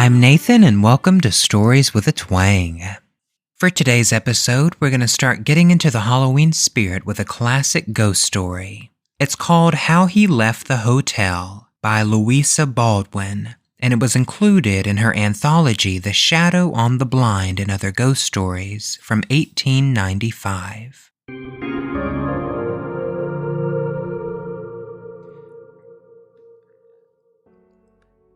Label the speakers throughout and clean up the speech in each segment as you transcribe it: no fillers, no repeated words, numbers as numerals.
Speaker 1: I'm Nathan, and welcome to Stories with a Twang. For today's episode, we're going to start getting into the Halloween spirit with a classic ghost story. It's called How He Left the Hotel by Louisa Baldwin, and it was included in her anthology The Shadow on the Blind and Other Ghost Stories from 1895.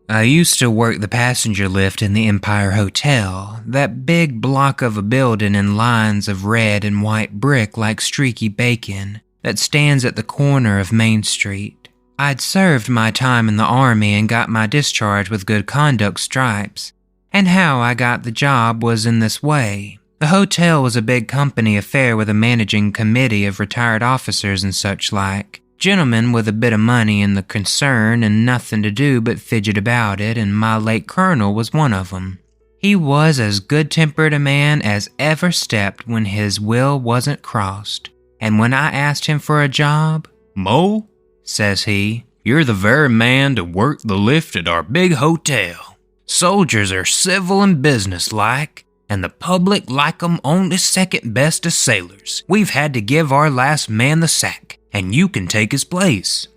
Speaker 1: I used to work the passenger lift in the Empire Hotel, that big block of a building in lines of red and white brick like streaky bacon that stands at the corner of Main Street. I'd served my time in the Army and got my discharge with good conduct stripes, and how I got the job was in this way. The hotel was a big company affair with a managing committee of retired officers and such like. Gentlemen with a bit of money in the concern and nothing to do but fidget about it, and my late colonel was one of them. He was as good-tempered a man as ever stepped when his will wasn't crossed, and when I asked him for a job, "Mo," says he, "you're the very man to work the lift at our big hotel. Soldiers are civil and businesslike, and the public like 'em only second best to sailors. We've had to give our last man the sack, and you can take his place."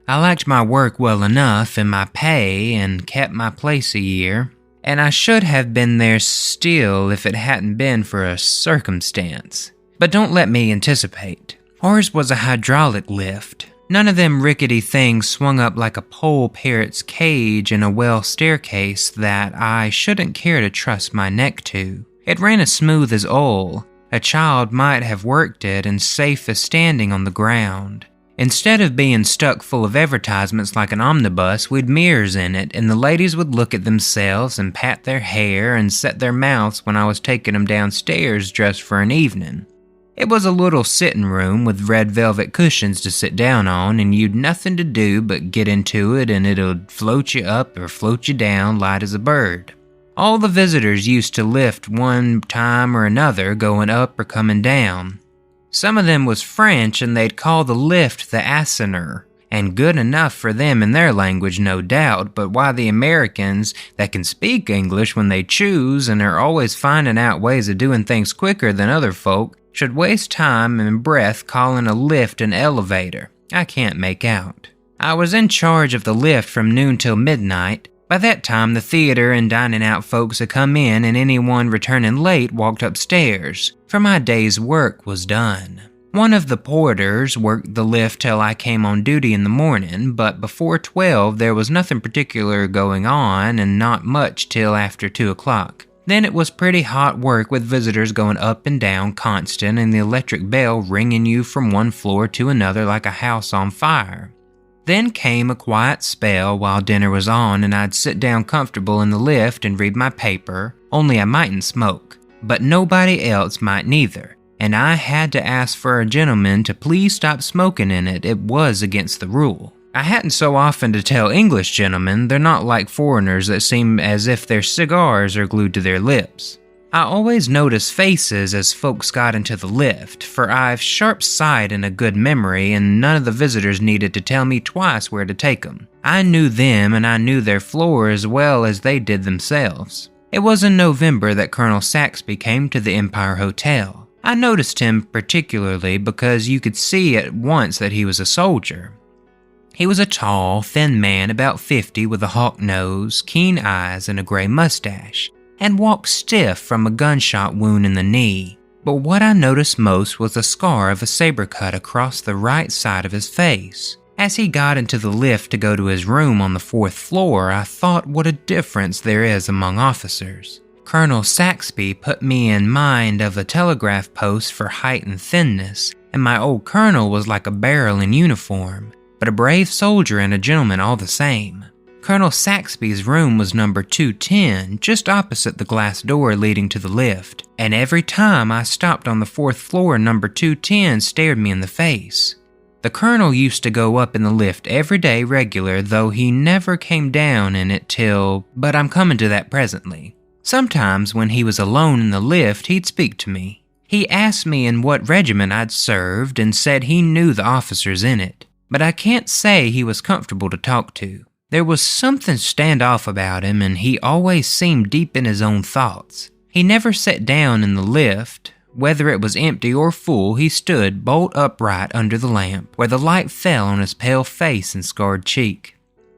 Speaker 1: I liked my work well enough and my pay and kept my place a year, and I should have been there still if it hadn't been for a circumstance. But don't let me anticipate. Ours was a hydraulic lift. None of them rickety things swung up like a pole parrot's cage in a well staircase that I shouldn't care to trust my neck to. It ran as smooth as oil. A child might have worked it and safe as standing on the ground. Instead of being stuck full of advertisements like an omnibus, we'd mirrors in it, and the ladies would look at themselves and pat their hair and set their mouths when I was taking them downstairs dressed for an evening. It was a little sitting room with red velvet cushions to sit down on, and you'd nothing to do but get into it and it'll float you up or float you down light as a bird. All the visitors used to lift one time or another, going up or coming down. Some of them was French, and they'd call the lift the ascenseur, and good enough for them in their language, no doubt, but why the Americans that can speak English when they choose and are always finding out ways of doing things quicker than other folk should waste time and breath calling a lift an elevator, I can't make out. I was in charge of the lift from noon till midnight. By that time, the theater and dining out folks had come in, and anyone returning late walked upstairs, for my day's work was done. One of the porters worked the lift till I came on duty in the morning, but before 12 there was nothing particular going on, and not much till after 2 o'clock. Then it was pretty hot work with visitors going up and down constant, and the electric bell ringing you from one floor to another like a house on fire. Then came a quiet spell while dinner was on, and I'd sit down comfortable in the lift and read my paper, only I mightn't smoke, but nobody else might neither, and I had to ask for a gentleman to please stop smoking in it. It was against the rule. I hadn't so often to tell English gentlemen, they're not like foreigners that seem as if their cigars are glued to their lips. I always notice faces as folks got into the lift, for I've sharp sight and a good memory, and none of the visitors needed to tell me twice where to take them. I knew them, and I knew their floor as well as they did themselves. It was in November that Colonel Saxby came to the Empire Hotel. I noticed him particularly because you could see at once that he was a soldier. He was a tall, thin man about 50 with a hawk nose, keen eyes, and a gray mustache, and walked stiff from a gunshot wound in the knee. But what I noticed most was the scar of a saber cut across the right side of his face. As he got into the lift to go to his room on the 4th floor, I thought what a difference there is among officers. Colonel Saxby put me in mind of a telegraph post for height and thinness, and my old colonel was like a barrel in uniform, but a brave soldier and a gentleman all the same. Colonel Saxby's room was number 210, just opposite the glass door leading to the lift, and every time I stopped on the 4th floor, number 210 stared me in the face. The colonel used to go up in the lift every day regular, though he never came down in it but I'm coming to that presently. Sometimes when he was alone in the lift, he'd speak to me. He asked me in what regiment I'd served and said he knew the officers in it, but I can't say he was comfortable to talk to. There was something standoff about him, and he always seemed deep in his own thoughts. He never sat down in the lift. Whether it was empty or full, he stood bolt upright under the lamp, where the light fell on his pale face and scarred cheek.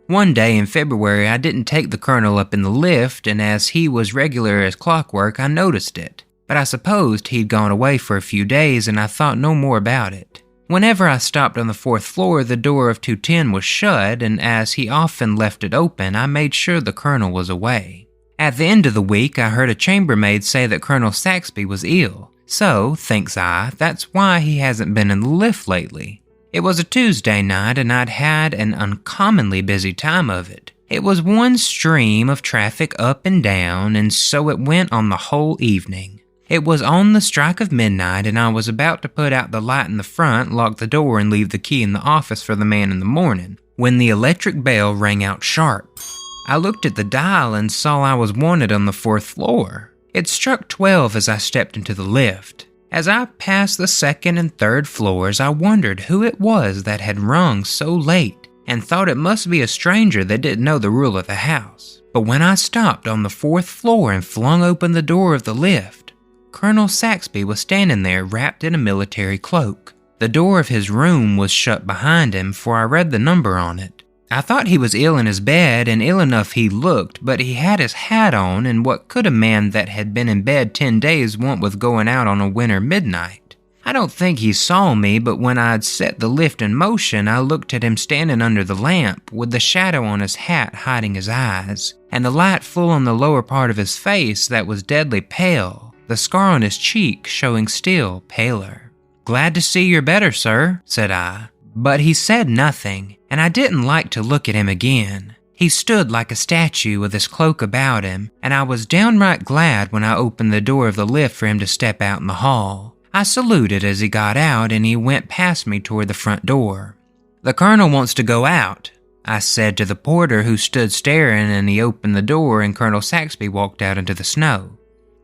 Speaker 1: One day in February, I didn't take the Colonel up in the lift, and as he was regular as clockwork, I noticed it. But I supposed he'd gone away for a few days, and I thought no more about it. Whenever I stopped on the 4th floor, the door of 210 was shut, and as he often left it open, I made sure the Colonel was away. At the end of the week, I heard a chambermaid say that Colonel Saxby was ill. So, thinks I, that's why he hasn't been in the lift lately. It was a Tuesday night, and I'd had an uncommonly busy time of it. It was one stream of traffic up and down, and so it went on the whole evening. It was on the strike of midnight, and I was about to put out the light in the front, lock the door, and leave the key in the office for the man in the morning, when the electric bell rang out sharp. I looked at the dial and saw I was wanted on the 4th floor. It struck 12 as I stepped into the lift. As I passed the 2nd and 3rd floors, I wondered who it was that had rung so late, and thought it must be a stranger that didn't know the rule of the house. But when I stopped on the 4th floor and flung open the door of the lift, Colonel Saxby was standing there wrapped in a military cloak. The door of his room was shut behind him, for I read the number on it. I thought he was ill in his bed, and ill enough he looked, but he had his hat on, and what could a man that had been in bed 10 days want with going out on a winter midnight? I don't think he saw me, but when I'd set the lift in motion, I looked at him standing under the lamp, with the shadow on his hat hiding his eyes, and the light full on the lower part of his face that was deadly pale, the scar on his cheek showing still paler. "Glad to see you're better, sir," said I. But he said nothing, and I didn't like to look at him again. He stood like a statue with his cloak about him, and I was downright glad when I opened the door of the lift for him to step out in the hall. I saluted as he got out, and he went past me toward the front door. "The Colonel wants to go out," I said to the porter, who stood staring, and he opened the door and Colonel Saxby walked out into the snow.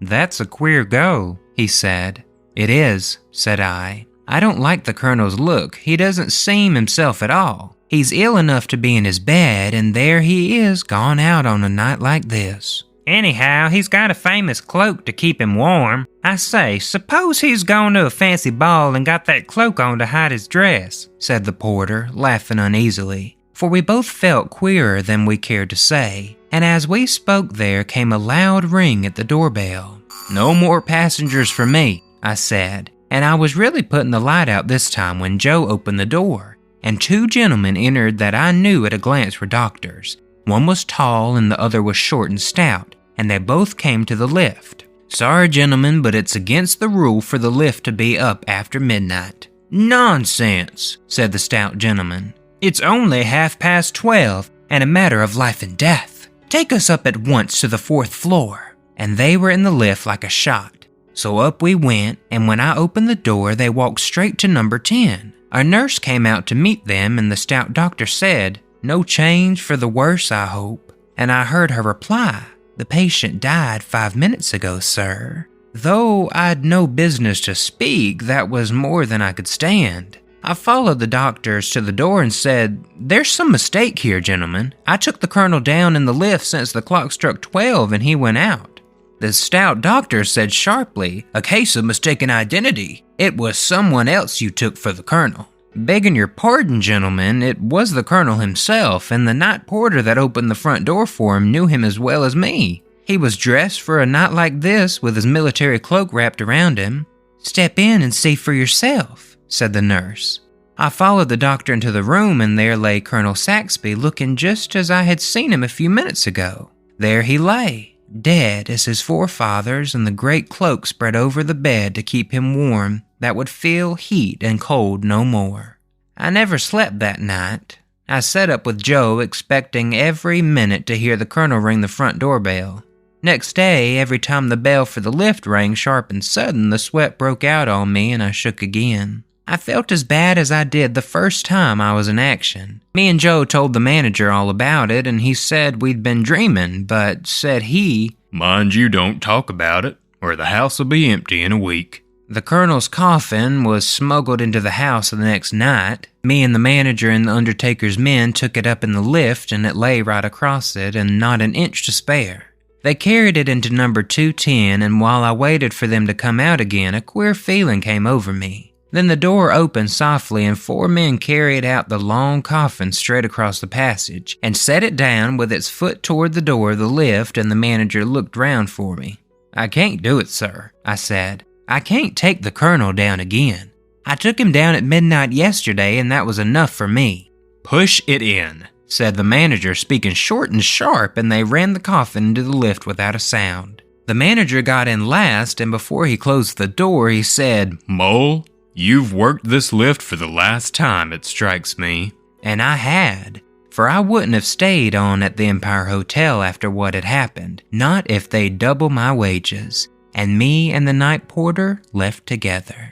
Speaker 1: "That's a queer go," he said. "It is," said I. "I don't like the Colonel's look. He doesn't seem himself at all. He's ill enough to be in his bed, and there he is, gone out on a night like this. Anyhow, he's got a famous cloak to keep him warm. I say, suppose he's gone to a fancy ball and got that cloak on to hide his dress," said the porter, laughing uneasily, for we both felt queerer than we cared to say, and as we spoke there came a loud ring at the doorbell. "No more passengers for me," I said, and I was really putting the light out this time when Joe opened the door, and 2 gentlemen entered that I knew at a glance were doctors. One was tall and the other was short and stout, and they both came to the lift. "Sorry, gentlemen, but it's against the rule for the lift to be up after midnight." "Nonsense," said the stout gentleman. "It's only 12:30 and a matter of life and death. Take us up at once to the 4th floor." And they were in the lift like a shot. So up we went, and when I opened the door, they walked straight to number 10. A nurse came out to meet them, and the stout doctor said, "No change for the worse, I hope." And I heard her reply, "The patient died 5 minutes ago, sir." Though I'd no business to speak, that was more than I could stand. I followed the doctors to the door and said, "There's some mistake here, gentlemen. I took the Colonel down in the lift since the clock struck 12 and he went out." The stout doctor said sharply, "A case of mistaken identity. It was someone else you took for the Colonel." "Begging your pardon, gentlemen, it was the Colonel himself, and the night porter that opened the front door for him knew him as well as me. He was dressed for a night like this with his military cloak wrapped around him." "Step in and see for yourself," said the nurse. I followed the doctor into the room, and there lay Colonel Saxby looking just as I had seen him a few minutes ago. There he lay, dead as his forefathers, and the great cloak spread over the bed to keep him warm that would feel heat and cold no more. I never slept that night. I sat up with Joe, expecting every minute to hear the Colonel ring the front doorbell. Next day, every time the bell for the lift rang sharp and sudden, the sweat broke out on me and I shook again. I felt as bad as I did the first time I was in action. Me and Joe told the manager all about it, and he said we'd been dreaming, but said he, "Mind you don't talk about it, or the house will be empty in a week." The Colonel's coffin was smuggled into the house the next night. Me and the manager and the undertaker's men took it up in the lift and it lay right across it and not an inch to spare. They carried it into number 210, and while I waited for them to come out again, a queer feeling came over me. Then the door opened softly and 4 men carried out the long coffin straight across the passage and set it down with its foot toward the door of the lift, and the manager looked round for me. "I can't do it, sir," I said. "I can't take the Colonel down again. I took him down at midnight yesterday and that was enough for me." "Push it in," said the manager, speaking short and sharp, and they ran the coffin into the lift without a sound. The manager got in last, and before he closed the door, he said, "Mole, you've worked this lift for the last time, it strikes me." And I had, for I wouldn't have stayed on at the Empire Hotel after what had happened, not if they'd double my wages. And me and the night porter left together.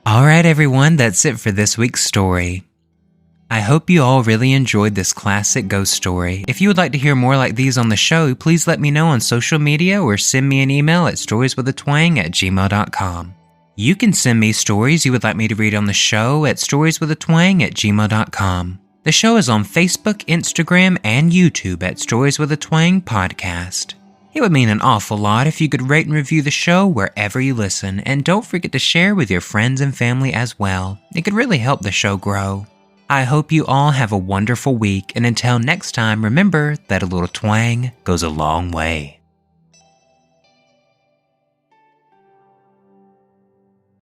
Speaker 1: Alright everyone, that's it for this week's story. I hope you all really enjoyed this classic ghost story. If you would like to hear more like these on the show, please let me know on social media or send me an email at storieswithatwang@gmail.com. You can send me stories you would like me to read on the show at storieswithatwang@gmail.com. The show is on Facebook, Instagram, and YouTube at Stories with a Twang Podcast. It would mean an awful lot if you could rate and review the show wherever you listen, and don't forget to share with your friends and family as well. It could really help the show grow. I hope you all have a wonderful week, and until next time, remember that a little twang goes a long way.